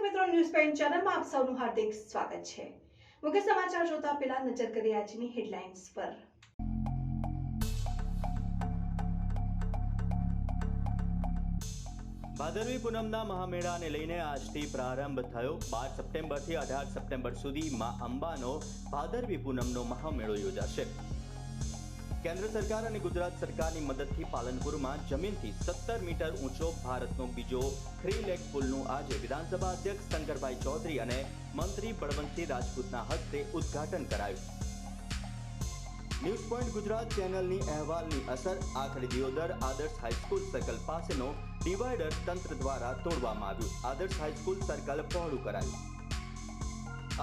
મિત્રો, news point ચેનલમાં આપ સૌનું હાર્દિક સ્વાગત છે। મુખ્ય સમાચાર જોતા પહેલા નજર કરીએ આજની હેડલાઇન્સ પર। ભાદરવી પૂનમના મહામેળાને લઈને આજથી પ્રારંભ થયો। 12 સપ્ટેમ્બરથી 18 સપ્ટેમ્બર સુધી માં અંબાનો ભાદરવી પૂનમનો મહામેળો યોજાશે। કેન્દ્ર સરકાર અને ગુજરાત સરકારની મદદથી પાલનપુરમાં જમીનથી 17 મીટર ઊંચો ભારતનો બીજો 3 લેગ પુલનું આજે વિધાનસભા અધ્યક્ષ શંકરભાઈ ચૌધરી અને મંત્રી બળવંતસિંહ રાજપૂતના હસ્તે ઉદ્ઘાટન કરાયું। ન્યૂઝ પોઈન્ટ ગુજરાત ચેનલની અહેવાલની અસર આખરી દિયોદર આદર્શ હાઈસ્કૂલ સર્કલ પાસેનો ડિવાઈડર તંત્ર દ્વારા તોડવામાં આવ્યું। આદર્શ હાઈસ્કૂલ સર્કલ પહોળું કરાયું।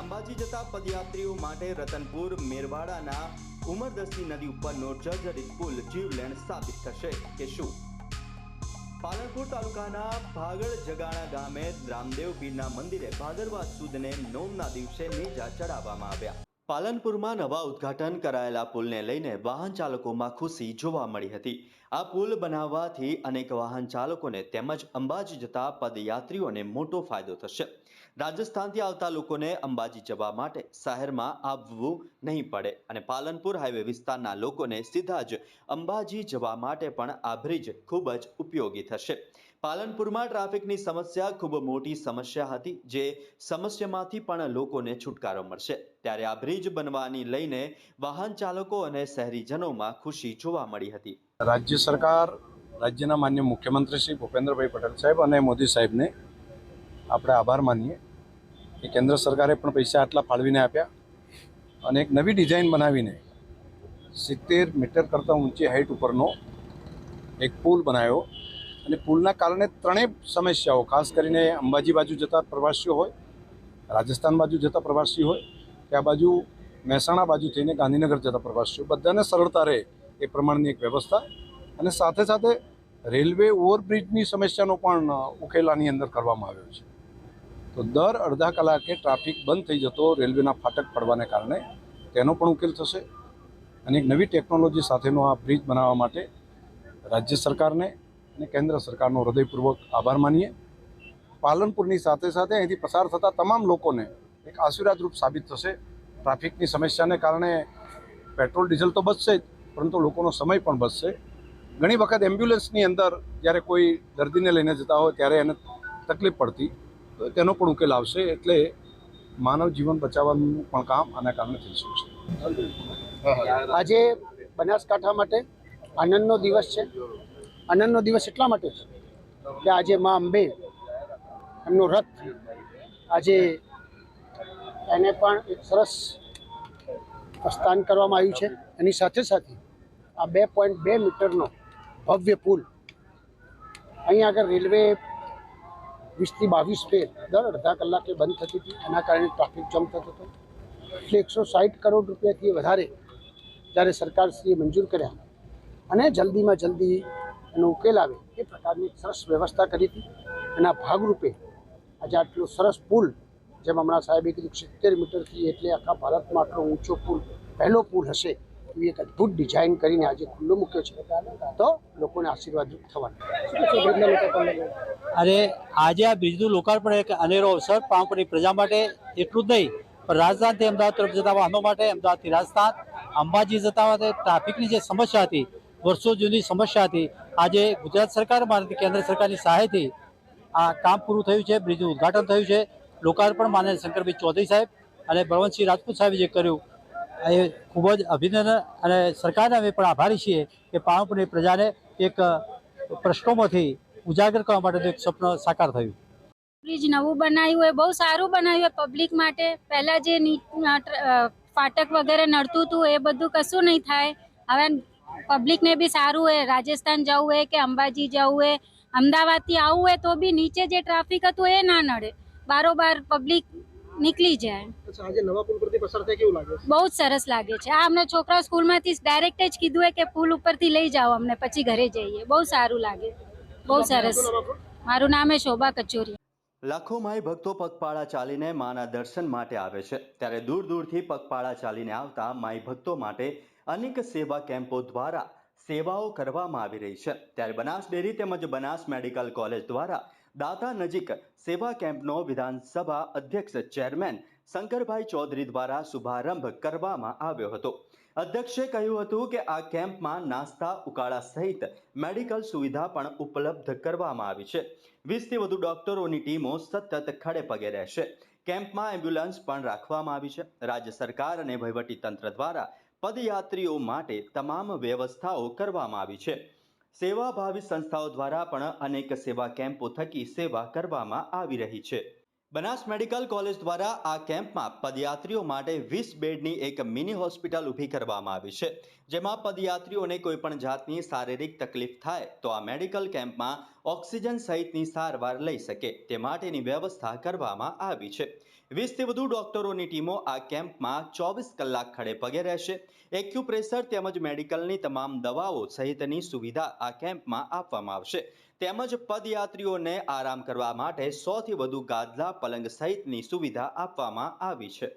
અંબાજી જતા પદયાત્રીઓ માટે રતનપુર મેરવાડાના ઉમરદસની નદી ઉપરનો જર્જરિત પુલ જીવલેણ સાબિત થશે કે શું? પાલનપુર તાલુકાના ભાગળ જગાણા ગામે રામદેવ પીરના મંદિરે ભાદરવા સુદને નોમના દિવસે નેજા ચડાવવામાં આવ્યા। પાલનપુરમાં નવા ઉદ્ઘાટન કરાયેલા પુલને લઈને વાહન ચાલકોમાં ખુશી જોવા મળી હતી। આ પુલ બનાવવાથી અનેક વાહન ચાલકોને તેમજ અંબાજી જતા પદયાત્રીઓને મોટો ફાયદો થશે। રાજસ્થાનથી આવતા લોકોને અંબાજી જવા માટે શહેરમાં આવવું નહીં પડે અને પાલનપુર હાઈવે વિસ્તારના લોકોને સીધા જ અંબાજી જવા માટે પણ આ બ્રિજ ખૂબ જ ઉપયોગી થશે। પાલનપુરમાં ટ્રાફિકની સમસ્યા ખૂબ મોટી સમસ્યા હતી, જે સમસ્યામાંથી પણ લોકોને છુટકારો મળશે। ત્યારે આ બ્રિજ બનવાની લઈને વાહન ચાલકો અને શહેરીજનોમાં ખુશી જોવા મળી હતી। રાજ્ય સરકાર, રાજ્યના માન્ય મુખ્યમંત્રી શ્રી ભૂપેન્દ્રભાઈ પટેલ સાહેબ અને મોદી સાહેબને આપણે આભાર માનીએ કે કેન્દ્ર સરકારે પણ પૈસા આટલા ફાળવીને આપ્યા અને એક નવી ડિઝાઇન બનાવીને 70 મીટર કરતાં ઊંચી હાઇટ ઉપરનો એક પુલ બનાવ્યો અને પુલના કારણે ત્રણેય સમસ્યાઓ, ખાસ કરીને અંબાજી બાજુ જતા પ્રવાસીઓ હોય, રાજસ્થાન બાજુ જતા પ્રવાસી હોય કે આ બાજુ મહેસાણા બાજુ થઈને ગાંધીનગર જતા પ્રવાસીઓ, બધાને સરળતા રહે એ પ્રમાણની એક વ્યવસ્થા અને સાથે સાથે રેલવે ઓવરબ્રિજની સમસ્યાનો પણ ઉકેલ આની અંદર કરવામાં આવ્યો છે। તો દર અડધા કલાકે ટ્રાફિક બંધ થઈ જતો રેલવેના ફાટક પડવાને કારણે તેનો પણ ઉકેલ થશે અને એક નવી ટેકનોલોજી સાથેનો આ બ્રિજ બનાવવા માટે રાજ્ય સરકારને અને કેન્દ્ર સરકારનો હૃદયપૂર્વક આભાર માનીએ। પાલનપુરની સાથે સાથે અહીંથી પસાર થતા તમામ લોકોને એક આશીર્વાદરૂપ સાબિત થશે। ટ્રાફિકની સમસ્યાને કારણે પેટ્રોલ ડીઝલ તો બચશે જ, પરંતુ લોકોનો સમય પણ બચશે। ઘણી વખત એમ્બ્યુલન્સની અંદર જ્યારે કોઈ દર્દીને લઈને જતા હોય ત્યારે એને તકલીફ પડતી, તો તેનો પણ ઉકેલ આવશે, એટલે માનવ જીવન બચાવવાનું પણ કામ આના કારણે થઈ શકશે। આજે બનાસકાંઠા માટે આનંદનો દિવસ છે। આનંદનો દિવસ એટલા માટે છે કે આજે મા અંબે એમનો રથ આજે એને પણ એક સરસ પ્રસ્થાન કરવામાં આવ્યું છે। એની સાથે સાથે આ 2.2 મીટરનો ભવ્ય પુલ અહીં આગળ રેલવે 20 થી 22 ફેર દર અડધા કલાકે બંધ થતી હતી, એના કારણે ટ્રાફિક જામ થતો હતો। એટલે 160 કરોડ રૂપિયાથી વધારે જ્યારે સરકારશ્રીએ મંજૂર કર્યા અને જલ્દીમાં જલ્દી એનો ઉકેલ આવે એ પ્રકારની સરસ વ્યવસ્થા કરી હતી। એના ભાગરૂપે આજે આટલો સરસ પુલ, જેમ હમણાં સાહેબે કીધું 70 મીટરથી એટલે આખા ભારતમાં આટલો ઊંચો પુલ પહેલો પુલ હશે એવી એક અદ્ભુત ડિઝાઇન કરીને આજે ખુલ્લો મૂક્યો છે, તો લોકોને આશીર્વાદરૂપ થવાનું। અરે આજે આ બ્રિજનું લોકાર્પણ એક અનેરો અવસર પાલનપુરની પ્રજા માટે એટલું જ નહીં, પણ રાજસ્થાનથી અમદાવાદ તરફ જતા વાહનો માટે, અમદાવાદથી રાજસ્થાન અંબાજી જતા માટે ટ્રાફિકની જે સમસ્યા હતી, વર્ષો જૂની સમસ્યા હતી, આજે ગુજરાત સરકારમાંથી કેન્દ્ર સરકારની સહાયથી આ કામ પૂરું થયું છે। બ્રિજનું ઉદ્ઘાટન થયું છે। લોકાર્પણ માનનીય શંકરભાઈ ચૌધરી સાહેબ અને બળવંતસિંહ રાજપૂત સાહેબે જે કર્યું એ ખૂબ જ અભિનંદન અને સરકારને અમે પણ આભારી છીએ કે પાલનપુરની પ્રજાને એક પ્રશ્નોમાંથી ઉજાગર કરવા માટે એક સ્વપ્ન સાકાર થયું। બ્રિજ નવું બનાવ્યું હોય, બહુ સારું બનાવ્યું હોય પબ્લિક માટે। પહેલા જે ફાટક વગેરે નડતું હતું એ બધું કશું નહીં થાય। હવે પબ્લિકને બી સારું હોય, રાજસ્થાન જવું હોય કે અંબાજી જવું હોય, અમદાવાદથી આવવું હોય તો બી નીચે જે ટ્રાફિક હતું એ ના નડે, બારોબાર પબ્લિક નીકળી જાય। આજે નવા પુલ પરથી પસાર થાય કેવું લાગે? બહુ જ સરસ લાગે છે। આ અમને છોકરા સ્કૂલમાંથી ડાયરેક્ટ જ કીધું હોય કે પુલ ઉપરથી લઈ જાઓ અમને, પછી ઘરે જઈએ। બહુ સારું લાગે, બહુ સરસ। મારું નામ છે શોભા કચોરી। લાખો માઈ ભક્તો પગપાળા ચાલીને માના દર્શન માટે આવે છે, ત્યારે દૂર દૂરથી પગપાળા ચાલીને આવતા માઈ ભક્તો માટે અનેક સેવા કેમ્પો દ્વારા સેવાઓ કરવામાં આવી રહી છે। ત્યારે બનાસ ડેરી તેમજ બનાસ મેડિકલ કોલેજ દ્વારા દાતા નજીક સેવા કેમ્પનો વિધાનસભા અધ્યક્ષ ચેરમેન શંકરભાઈ ચૌધરી દ્વારા શુભારંભ કરવામાં આવ્યો હતો. અધ્યક્ષે કહ્યું હતું કે આ કેમ્પમાં નાસ્તા, ઉકાળા સહિત મેડિકલ સુવિધા પણ ઉપલબ્ધ કરવામાં આવી છે. 20થી વધુ ડોક્ટરોની ટીમો સતત ખડે પગે રહેશે. કેમ્પમાં એમ્બ્યુલન્સ પણ રાખવામાં આવી છે. રાજ્ય સરકાર અને વહીવટીતંત્ર દ્વારા પદયાત્રીઓ માટે તમામ વ્યવસ્થાઓ કરવામાં આવી છે. સેવાભાવી સંસ્થાઓ દ્વારા પણ અનેક સેવા કેમ્પો થકી સેવા કરવામાં આવી રહી છે. બનાસ મેડિકલ કોલેજ દ્વારા આ કેમ્પમાં પદયાત્રીઓ માટે 20 બેડની એક મિની હોસ્પિટલ ઊભી કરવામાં આવી છે, જેમાં પદયાત્રીઓને કોઈપણ જાતની શારીરિક તકલીફ થાય તો આ મેડિકલ કેમ્પમાં ઓક્સિજન સહિતની સારવાર લઈ શકે તે માટેની વ્યવસ્થા કરવામાં આવી છે. 20થી વધુ ડોક્ટરોની ટીમો આ કેમ્પમાં 24 કલાક ખડે પગે રહેશે. એક્યુપ્રેશર તેમજ મેડિકલની તમામ દવાઓ સહિતની સુવિધા આ કેમ્પમાં આપવામાં આવશે. તેમજ પદયાત્રીઓને આરામ કરવા માટે 100થી વધુ ગાદલા, પલંગ સહિતની સુવિધા આપવામાં આવી છે.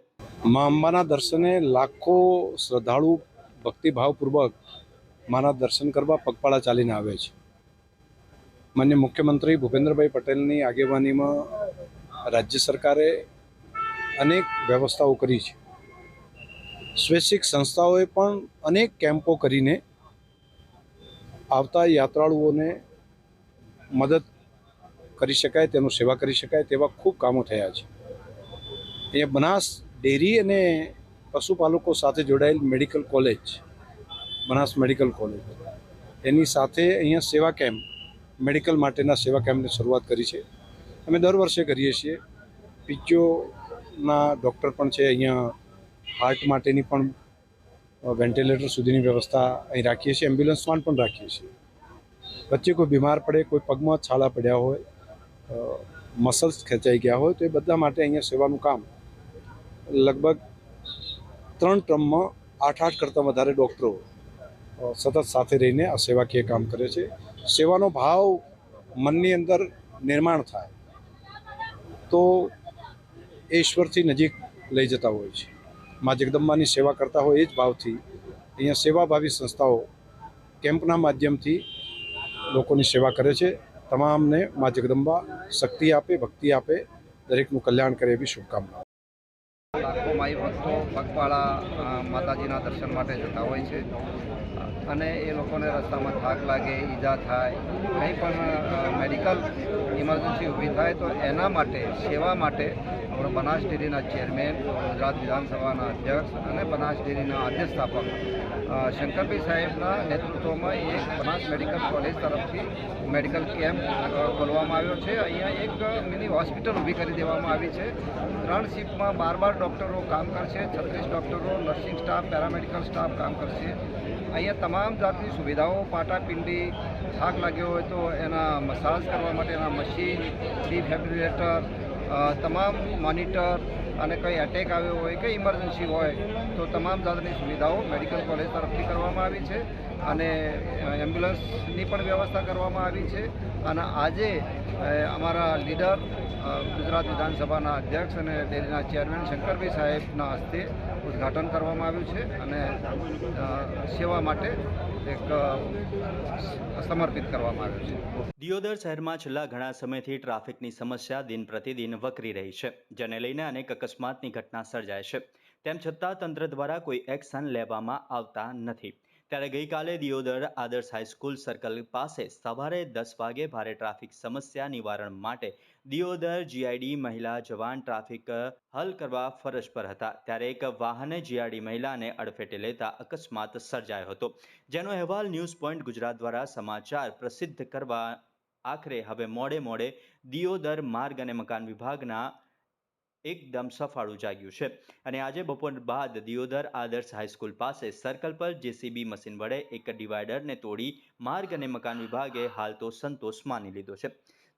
મા અંબાના દર્શને લાખો શ્રદ્ધાળુ ભક્તિભાવપૂર્વક માના દર્શન કરવા પગપાળા ચાલીને આવે છે. માનનીય મુખ્યમંત્રી ભૂપેન્દ્રભાઈ પટેલની આગેવાનીમાં રાજ્ય સરકારે અનેક વ્યવસ્થાઓ કરી છે. સ્વૈચ્છિક સંસ્થાઓએ પણ અનેક કેમ્પો કરીને આવતા યાત્રાળુઓને મદદ કરી શકાય, તેનું સેવા કરી શકાય તેવા ખૂબ કામો થયા છે. અહીંયા બનાસ ડેરી અને પશુપાલકો સાથે જોડાયેલ medical college, Banas medical college, એની સાથે અહીંયા સેવા કેમ્પ, મેડિકલ માટેના સેવા કેમ્પની શરૂઆત કરી છે. અમે દર વર્ષે કરીએ છીએ. પીચોના ડૉક્ટર પણ છે અહીંયા. હાર્ટ માટેની પણ વેન્ટિલેટર સુધીની વ્યવસ્થા અહીં રાખીએ છીએ. એમ્બ્યુલન્સ પણ રાખીએ છીએ. વચ્ચે કોઈ બીમાર પડે, કોઈ પગમાં છાલા પડ્યા હોય, મસલ્સ ખેંચાઈ ગયા હોય તો એ બધા માટે અહીંયા સેવાનું કામ લગભગ 3 ટર્મમાં 8 કરતાં વધારે ડૉક્ટરો સતત સાથે રહીને આ સેવાકીય કામ કરે છે. સેવાનો ભાવ મનની અંદર નિર્માણ થાય તો એ ઈશ્વરથી નજીક લઈ જતા હોય છે. મા જગદંબાની સેવા કરતા હોય એ જ ભાવથી અહીંયા સેવાભાવી સંસ્થાઓ કેમ્પના માધ્યમથી લોકોની સેવા કરે છે. તમામને મા જગદંબા શક્તિ આપે, ભક્તિ આપે, દરેકનું કલ્યાણ કરે એવી શુભકામનાઓ. લાખો માઈ ભક્તો પગપાળા માતાજીના દર્શન માટે જતા હોય છે અને એ લોકોને રસ્તામાં થાક લાગે, ઈજા થાય, કંઈ પણ મેડિકલ ઇમરજન્સી ઊભી થાય તો એના માટે, સેવા માટે આપણે બનાસ ડેરીના ચેરમેન, ગુજરાત વિધાનસભાના અધ્યક્ષ અને બનાસ ડેરીના આદ્ય સ્થાપક શંકરભાઈ સાહેબના નેતૃત્વમાં એક બનાસ મેડિકલ કોલેજ તરફથી મેડિકલ કેમ્પ ખોલવામાં આવ્યો છે. અહીંયા એક મિની હોસ્પિટલ ઊભી કરી દેવામાં આવી છે. 3 શિફ્ટમાં 12 ડૉક્ટરો કામ કરશે, 36 ડૉક્ટરો, નર્સિંગ સ્ટાફ, પેરામેડિકલ સ્ટાફ કામ કરશે. અહીંયા તમામ જાતની સુવિધાઓ, પાટાપિંડી, થાક લાગ્યો હોય તો એના મસાજ કરવા માટેના મશીન, ડિફેબ્રિલેટર, તમામ મોનિટર અને કંઈ એટેક આવ્યો હોય કે ઇમરજન્સી હોય તો તમામ જાતની સુવિધાઓ મેડિકલ કોલેજ તરફથી કરવામાં આવી છે અને એમ્બ્યુલન્સની પણ વ્યવસ્થા કરવામાં આવી છે. અને આજે અમારા લીડર ગુજરાત વિધાનસભાના અધ્યક્ષ અને ડેરીના ચેરમેન શંકરભાઈ સાહેબના હસ્તે ઉદ્ઘાટન કરવામાં આવ્યું છે અને સેવા માટે એક સમર્પિત કરવામાં આવ્યું છે. દિયોદર શહેરમાં છેલ્લા ઘણા સમયથી ટ્રાફિકની સમસ્યા દિન પ્રતિદિન વકરી રહી છે, જેને લઈને અનેક અકસ્માતની ઘટના સર્જાય છે. તેમ છતાં તંત્ર દ્વારા કોઈ એક્શન લેવામાં આવતા નથી. ત્યારે ગઈકાલે દિયોદર આદર્શ હાઈસ્કૂલ સર્કલ પાસે સવારે 10 વાગે ભારે ટ્રાફિક સમસ્યા નિવારણ માટે દિયોદર જીઆઈડી મહિલા જવાન ટ્રાફિક હલ કરવા ફરજ પર હતા, ત્યારે એક વાહને જીઆઈડી મહિલાને અડફેટે લેતા અકસ્માત સર્જાયો હતો, જેનો અહેવાલ ન્યૂઝ પોઈન્ટ ગુજરાત દ્વારા સમાચાર પ્રસિદ્ધ કરવા આખરે હવે મોડે દિયોદર માર્ગ અને મકાન વિભાગના એકદમ સફાળું જાગ્યું છે અને આજે બપોર બાદ દિયોદર આદર્શ હાઈસ્કૂલ પાસે સર્કલ પર જેસીબી મશીન વડે એક ડિવાઈડરને તોડી માર્ગ અને મકાન વિભાગે હાલ તો સંતોષ માની લીધો છે.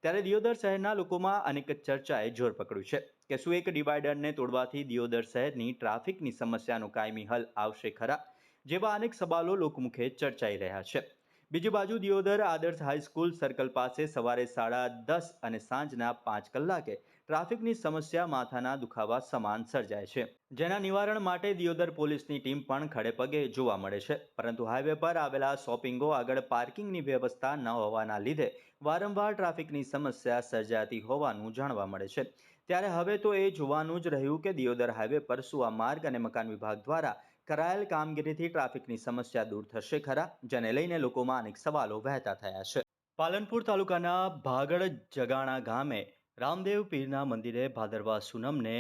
ત્યારે દિયોદર શહેરના લોકોમાં અનેક ચર્ચાએ જોર પકડ્યું છે કે શું એક ડિવાઈડરને તોડવાથી દિયોદર શહેરની ટ્રાફિકની સમસ્યાનો કાયમી હલ આવશે ખરા, જેવા અનેક સવાલો લોકમુખે ચર્ચાઈ રહ્યા છે. બીજી બાજુ દિયોદર આદર્શ હાઈસ્કૂલ સર્કલ પાસે સવારે 10:30 અને સાંજના 5 કલાકે ટ્રાફિકની સમસ્યા માથાના દુખાવા સમાન સર્જાય છે, જેના નિવારણ માટે દિયોદર પોલીસની ટીમ પણ ખડે પગે જોવા મળે છે. પરંતુ હાઈવે પર આવેલા શોપિંગો આગળ પાર્કિંગની વ્યવસ્થા ન હોવાના લીધે વારંવાર ટ્રાફિકની સમસ્યા સર્જાતી હોવાનું જાણવા મળે છે। ત્યારે હવે તો એ જોવાનું જ રહ્યું કે દિયોદર હાઈવે પર સુવા માર્ગ અને મકાન વિભાગ દ્વારા કરાયેલ કામગીરીથી ટ્રાફિકની સમસ્યા દૂર થશે ખરા, જેને લઈને લોકોમાં અનેક સવાલો વહેતા થયા છે। પાલનપુર તાલુકાના ભાગડ જગાણા ગામે રામદેવ પીરના મંદિરે ભાદરવા પૂનમને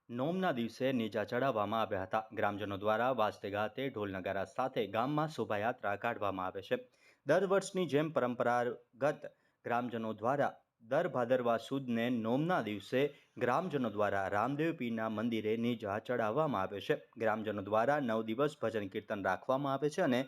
નોમના દિવસે નેજા ચડાવવામાં આવ્યા હતા। ગ્રામજનો દ્વારા વાજતે ગાતે ઢોલ નગારા સાથે ગામમાં શોભાયાત્રા કાઢવામાં આવે છે। દર વર્ષની જેમ પરંપરાગત ગ્રામજનો દ્વારા દર ભાદરવા સુદને નોમના દિવસે ગ્રામજનો દ્વારા રામદેવ પીરના મંદિરે નેજા ચડાવવામાં આવે છે। ગ્રામજનો દ્વારા 9 દિવસ ભજન કીર્તન રાખવામાં આવે છે અને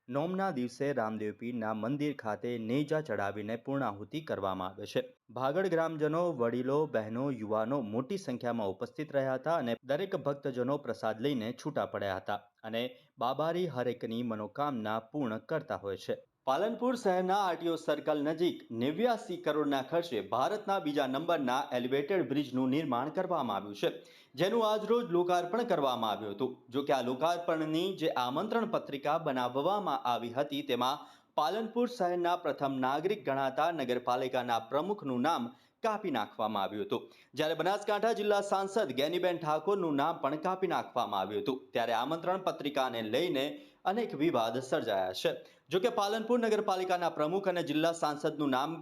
નોમના દિવસે રામદેવ પીરના મંદિર ખાતે નેજા ચડાવીને પૂર્ણાહુતિ કરવામાં આવે છે। ભાગડ ગ્રામજનો, વડીલો, બહેનો, યુવાનો મોટી સંખ્યામાં ઉપસ્થિત રહ્યા હતા અને દરેક ભક્તજનો પ્રસાદ લઈને છૂટા પડ્યા હતા અને બાબારી હરેકની મનોકામના પૂર્ણ કરતા હોય છે। પાલનપુર શહેરના આરટીઓ સર્કલ નજીક 89 કરોડના ખર્ચે ભારતના બીજા નંબરના એલિવેટેડ બ્રિજનું નિર્માણ કરવામાં આવ્યું છે, જેનું આજરોજ લોકાર્પણ કરવામાં આવ્યું હતું। જો કે આ લોકાર્પણની જે આમંત્રણ પત્રિકા બનાવવામાં આવી હતી તેમાં પાલનપુર શહેરના પ્રથમ નાગરિક ગણાતા નગરપાલિકાના પ્રમુખનું નામ કાપી નાખવામાં આવ્યું હતું, જ્યારે બનાસકાંઠા જિલ્લા સાંસદ ગેનીબેન ઠાકોરનું નામ પણ કાપી નાખવામાં આવ્યું હતું। ત્યારે આમંત્રણ પત્રિકાને લઈને અનેક વિવાદ સર્જાયા છે। જો કે પાલનપુર નગરપાલિકાના પ્રમુખ અને જિલ્લા સાંસદનું નામ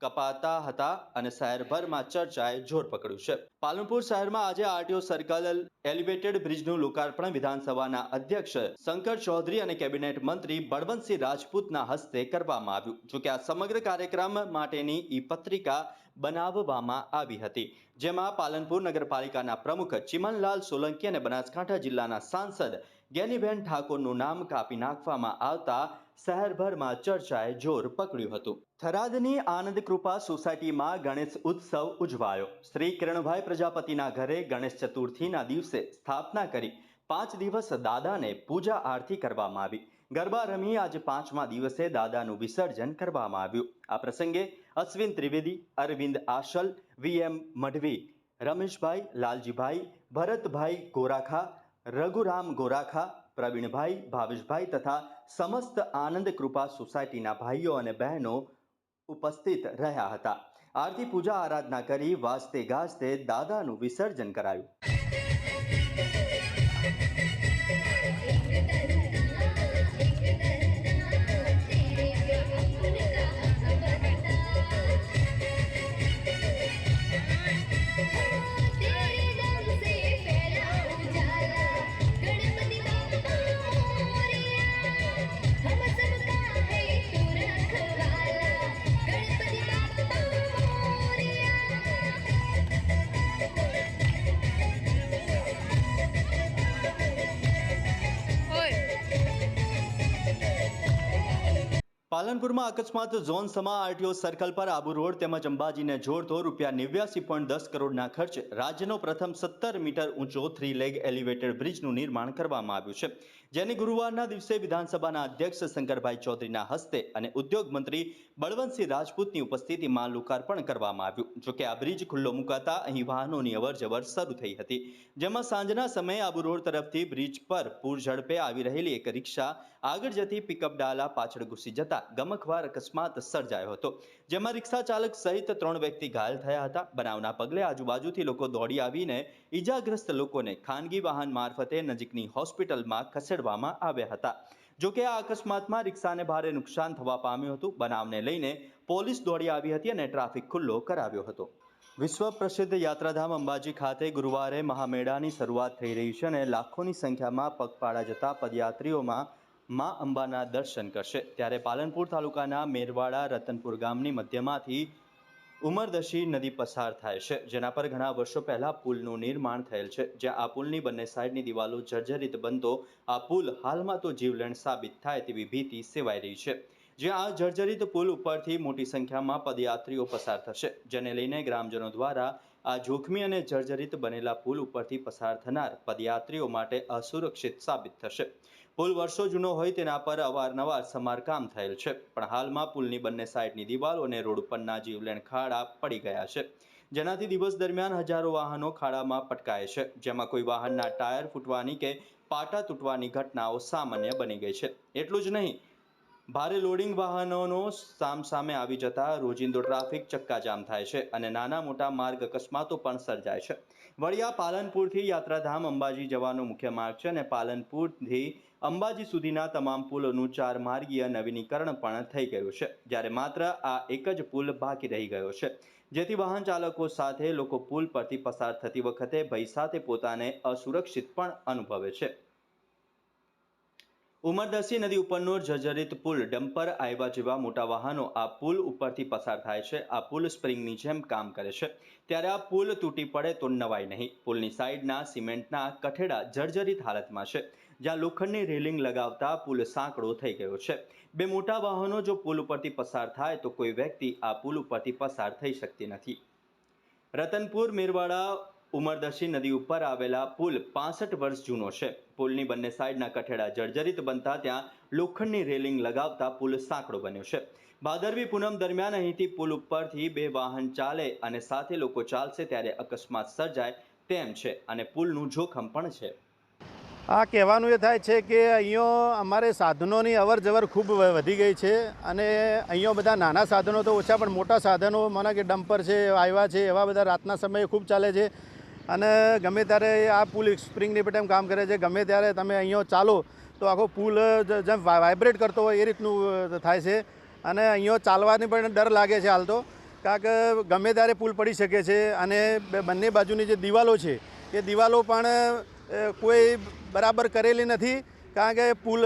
કપાતા હતા અને શહેરભરમાં ચર્ચાએ જોર પકડ્યું છે। પાલનપુર શહેરમાં આજે આરટીઓ સર્કલ એલિવેટેડ બ્રિજનું લોકાર્પણ વિધાનસભાના અધ્યક્ષ શંકર ચૌધરી અને કેબિનેટ મંત્રી બળવંતસિંહ રાજપૂતના હસ્તે કરવામાં આવ્યું। જો કે આ સમગ્ર કાર્યક્રમ માટેની ઈ પત્રિકા બનાવવામાં આવી હતી, જેમાં પાલનપુર નગરપાલિકાના પ્રમુખ ચિમનલાલ સોલંકી અને બનાસકાંઠા જિલ્લાના સાંસદ ગેનીબેન ઠાકોરનું નામ કાપી નાખવામાં આવતા શહેરભરમાં ચર્ચાએ જોર પકડ્યું હતું। થરાદની આનંદ કૃપા સોસાયટીમાં ગણેશ ઉત્સવ ઉજવાયો। શ્રી કિરણભાઈ પ્રજાપતિના ઘરે ગણેશ ચતુર્થીના દિવસે સ્થાપના કરી 5 દિવસ દાદાને પૂજા આરતી કરવામાં આવી। ગરબા રમી આજે 5મા દિવસે દાદાનું વિસર્જન કરવામાં આવ્યું। આ પ્રસંગે અશ્વિન ત્રિવેદી, અરવિંદ આશલ, VM મઢવી, રમેશભાઈ, લાલજીભાઈ, ભરતભાઈ ગોરાખા, રઘુરામ ગોરાખા, પ્રવીણભાઈ, ભાવેશભાઈ તથા સમસ્ત આનંદ કૃપા સોસાયટીના ભાઈઓ અને બહેનો ઉપસ્થિત રહ્યા હતા। આરતી પૂજા આરાધના કરી વાજતે ગાજતે દાદાનું વિસર્જન કરાયું। પાલનપુરમાં અકસ્માત ઝોન સમા આરટીઓ સર્કલ પર આબુ રોડ તેમજ અંબાજીને જોડતો ₹89.10 કરોડના ખર્ચે રાજ્યનો પ્રથમ 17 મીટર ઊંચો 3 લેગ એલિવેટેડ બ્રિજનું નિર્માણ કરવામાં આવ્યું છે, જેને ગુરુવારના દિવસે વિધાનસભાના અધ્યક્ષ શંકરભાઈ ચૌધરીના હસ્તે અને ઉદ્યોગ મંત્રી બળવંતસિંહ રાજપૂતની ઉપસ્થિતિમાં લોકાર્પણ કરવામાં આવ્યું। જો કે આ બ્રિજ ખુલ્લો મુકાતા અહીં વાહનોની અવરજવર શરૂ થઈ હતી, જેમાં સાંજના સમયે આબુ રોડ તરફથી બ્રિજ પર પૂર ઝડપે આવી રહેલી એક રિક્ષા આગળ જતી પિકઅપ ડાલા પાછળ ઘૂસી જતા ગમખ્વાર અકસ્માત સર્જાયો હતો, જેમાં રિક્ષા ચાલક સહિત 3 વ્યક્તિ ઘાયલ થયા હતા। બનાવના પગલે આજુબાજુથી લોકો દોડી આવીને ઈજાગ્રસ્ત લોકોને ખાનગી વાહન મારફતે નજીકની હોસ્પિટલમાં ખસેડવામાં આવ્યા હતા। જો કે આ અકસ્માતમાં રિક્ષાને ભારે નુકસાન થવા પામ્યું હતું। બનાવને લઈને પોલીસ દોડી આવી હતી અને ટ્રાફિક ખુલ્લો કરાવ્યો હતો। વિશ્વ પ્રસિદ્ધ યાત્રાધામ અંબાજી ખાતે ગુરુવારે મહામેળાની શરૂઆત થઈ રહી છે અને લાખોની સંખ્યામાં પગપાળા જતા પદયાત્રીઓમાં માં અંબાના દર્શન કરશે। ત્યારે પાલનપુર તાલુકાના મેરવાડા રતનપુર ગામની મધ્યમાંથી ઉમરદશી નદી પસાર થાય છે, જેના પર ઘણા વર્ષો પહેલા પુલનું નિર્માણ થયેલ છે, જ્યાં આ પુલની બંને સાઈડની દિવાલો જર્જરિત બનતો આ પુલ હાલમાં તો જીવલેણ સાબિત થાય તેવી ભીતિ સેવાઈ રહી છે, જ્યાં આ જર્જરિત પુલ ઉપરથી મોટી સંખ્યામાં પદયાત્રીઓ પસાર થશે, જેને લઈને ગ્રામજનો દ્વારા આ જોખમી અને જર્જરિત બનેલા પુલ ઉપરથી પસાર થનાર પદયાત્રીઓ માટે અસુરક્ષિત સાબિત થશે। પુલ વર્ષો જૂનો હોય તેના પર અવારનવાર સમારકામ થયેલ છે, પણ હાલમાં પુલની બંને સાઈડની દિવાલો અને રોડ પરના જીવલેણ ખાડા પડી ગયા છે, જેનાથી દિવસ દરમિયાન હજારો વાહનો ખાડામાં પટકાય છે, જેમાં કોઈ વાહનના ટાયર ફૂટવાની કે પાટા તૂટવાની ઘટનાઓ સામાન્ય બની ગઈ છે। એટલું જ નહીં, ભારે લોડિંગ વાહનોનો સામસામે આવી જતા રોજિંદો ટ્રાફિક ચક્કાજામ થાય છે અને નાના મોટા માર્ગ અકસ્માતો પણ સર્જાય છે. વડિયા પાલનપુરથી યાત્રાધામ અંબાજી જવાનો મુખ્ય માર્ગ છે અને પાલનપુરથી અંબાજી સુધીના તમામ પુલોનું 4 માર્ગીય નવીનીકરણ પણ થઈ ગયું છે, જ્યારે માત્ર આ એક જ પુલ બાકી રહી ગયો છે, જેથી વાહન ચાલકો સાથે લોકો પુલ પરથી પસાર થતી વખતે ભય સાથે પોતાને અસુરક્ષિત પણ અનુભવે છે. ઉમરદસી નદી ઉપરનો જર્જરિત પુલ ડમ્પર આવ્યા જેવા મોટા વાહનો આ પુલ ઉપરથી પસાર થાય છે. આ પુલ સ્પ્રિંગની જેમ કામ કરે છે, ત્યારે આ પુલ તૂટી પડે તો નવાઈ નહીં. પુલની સાઈડના સિમેન્ટના કઠેડા જર્જરિત હાલતમાં છે, જ્યાં લોખંડની રેલિંગ લગાવતા પુલ સાંકડો થઈ ગયો છે. 2 મોટા વાહનો જો પુલ ઉપરથી પસાર થાય તો કોઈ વ્યક્તિ આ પુલ ઉપરથી પસાર થઈ શકતી નથી. રતનપુર મેરવાડા ઉમરદસી નદી ઉપર આવેલા પુલ 65 વર્ષ જૂનો છે. પુલની બંને સાઈડના કઠેડા જર્જરિત બનતા ત્યાં લોખંડની રેલિંગ લગાવતા પુલ સાંકડો બન્યો છે. ભાદરવી પૂનમ દરમિયાન અહીંથી પુલ ઉપરથી 2 વાહન ચાલે અને સાથે લોકો ચાલશે ત્યારે અકસ્માત સર્જાય તેમ છે અને પુલનું જોખમ પણ છે. આ કહેવાનું એ થાય છે કે અહીંયા અમારે સાધનોની અવર જવર ખૂબ વધી ગઈ છે અને અહીંયા બધા નાના સાધનો તો ઓછા પણ મોટા સાધનો માનો કે ડમ્પર છે, આવ્યા છે, એવા બધા રાતના સમયે ખૂબ ચાલે છે અને ગમે ત્યારે આ પુલ સ્પ્રિંગની પેટે કામ કરે છે. ગમે ત્યારે તમે અહીંયા ચાલો તો આખો પુલ જેમ વાઇબ્રેટ કરતો હોય એ રીતનું થાય છે અને અહીંયા ચાલવાની પણ ડર લાગે છે હાલ તો, કારણ કે ગમે ત્યારે પુલ પડી શકે છે અને બંને બાજુની જે દિવાલો છે એ દિવાલો પણ કોઈ બરાબર કરેલી નથી, કારણ કે પુલ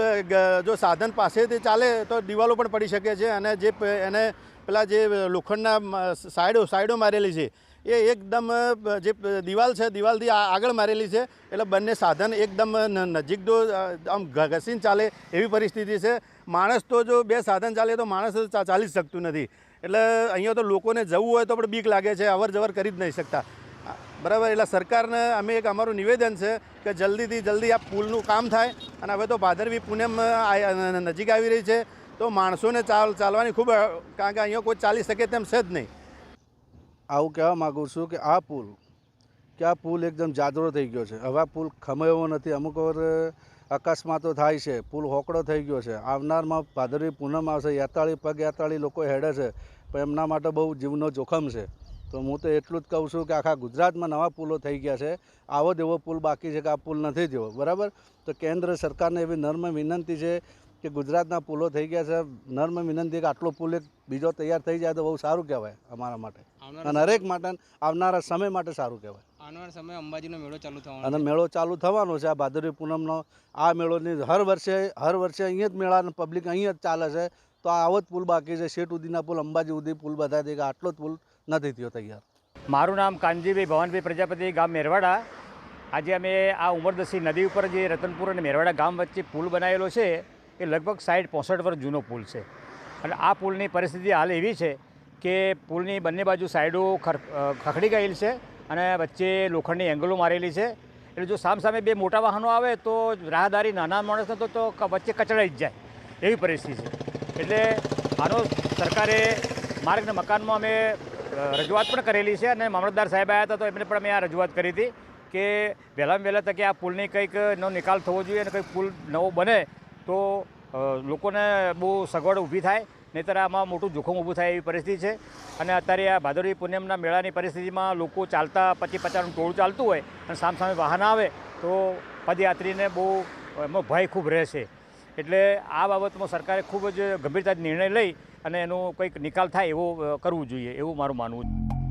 જો સાધન પાસેથી ચાલે તો દિવાલો પણ પડી શકે છે અને જે એને પેલા જે લોખંડના સાઈડો મારેલી છે એ એકદમ જે દિવાલ છે દિવાલથી આગળ મારેલી છે, એટલે બંને સાધન એકદમ નજીક જો આમ ઘસીને ચાલે એવી પરિસ્થિતિ છે. માણસ તો જો 2 સાધન ચાલે તો માણસ ચાલી જ શકતું નથી, એટલે અહીંયા તો લોકોને જવું હોય તો પણ બીક લાગે છે, અવર જવર કરી જ નહીં શકતા. બરાબર, એટલે સરકારને અમે એક અમારું નિવેદન છે કે જલ્દીથી જલ્દી આ પુલનું કામ થાય અને હવે તો ભાદરવી પૂનમ નજીક આવી રહી છે તો માણસોને ચાલવાની ખૂબ, કારણ કે અહીંયા કોઈ ચાલી શકે તેમ છે જ નહીં. આવું કહેવા માગું છું કે આ પુલ એકદમ જાદરો થઈ ગયો છે. હવે આ પુલ ખમે એવો નથી. અમુક વાર અકસ્માતો થાય છે, પુલ હોકળો થઈ ગયો છે. આવનારમાં ભાદરવી પૂનમ આવશે, પગયાત્રાળી લોકો હેડે છે, પણ એમના માટે બહુ જીવનો જોખમ છે. તો હું તો એટલું જ કહું છું કે આખા ગુજરાતમાં નવા પુલો થઈ ગયા છે, આવો જ એવો પુલ બાકી છે કે આ પુલ નથી થયો. બરાબર, તો કેન્દ્ર સરકારને એવી નર્મ વિનંતી છે કે ગુજરાતના પુલો થઈ ગયા છે, નર્મ વિનંતી કે આટલો પુલ એક બીજો તૈયાર થઈ જાય તો બહુ સારું કહેવાય અમારા માટે અને હરેક માટે આવનારા સમય માટે સારું કહેવાય. આવનારા સમય અંબાજીનો મેળો ચાલુ થવાનો અને મેળો ચાલુ થવાનો છે આ ભાદરવી પૂનમનો. આ મેળોની હર વર્ષે અહીંયા જ મેળા પબ્લિક અહીંયા જ ચાલે છે. તો આવો જ પુલ બાકી છે, શેઠ ઉદીના પુલ, અંબાજી ઉદી પુલ બધા કે આટલો જ પુલ નથી થયો તૈયાર. મારું નામ કાનજીભાઈ ભવનભાઈ પ્રજાપતિ, ગામ મેરવાડા. આજે અમે આ ઉમરદસી નદી ઉપર જે રતનપુર અને મેરવાડા ગામ વચ્ચે પુલ બનાવેલો છે એ લગભગ 60-65 વર્ષ જૂનો પુલ છે અને આ પુલની પરિસ્થિતિ હાલ એવી છે કે પુલની બંને બાજુ સાઈડો ખખડી ગયેલી છે અને વચ્ચે લોખંડની એંગલો મારેલી છે, એટલે જો સામસામે 2 મોટા વાહનો આવે તો રાહદારી નાના માણસને તો વચ્ચે કચડાઈ જ જાય એવી પરિસ્થિતિ છે. એટલે આનો સરકારે માર્ગ અને મકાનમાં અમે રજૂઆત પણ કરેલી છે અને મામલતદાર સાહેબ આવ્યા હતા તો એમને પણ અમે આ રજૂઆત કરી હતી કે વહેલામાં વહેલા તકે આ પુલની કંઈક નો નિકાલ થવો જોઈએ અને કંઈક પુલ નવો બને તો લોકોને બહુ સગવડ ઊભી થાય, નહીંતર આમાં મોટું જોખમ ઊભું થાય એવી પરિસ્થિતિ છે. અને અત્યારે આ ભાદરવી પૂનમના મેળાની પરિસ્થિતિમાં લોકો ચાલતા 25-50નું ટોળું ચાલતું હોય અને સામસામે વાહન આવે તો પદયાત્રીને બહુ એમાં ભય ખૂબ રહેશે. એટલે આ બાબતમાં સરકારે ખૂબ જ ગંભીરતાથી નિર્ણય લઈ અને એનો કંઈક નિકાલ થાય એવો કરવું જોઈએ એવું મારું માનવું છે.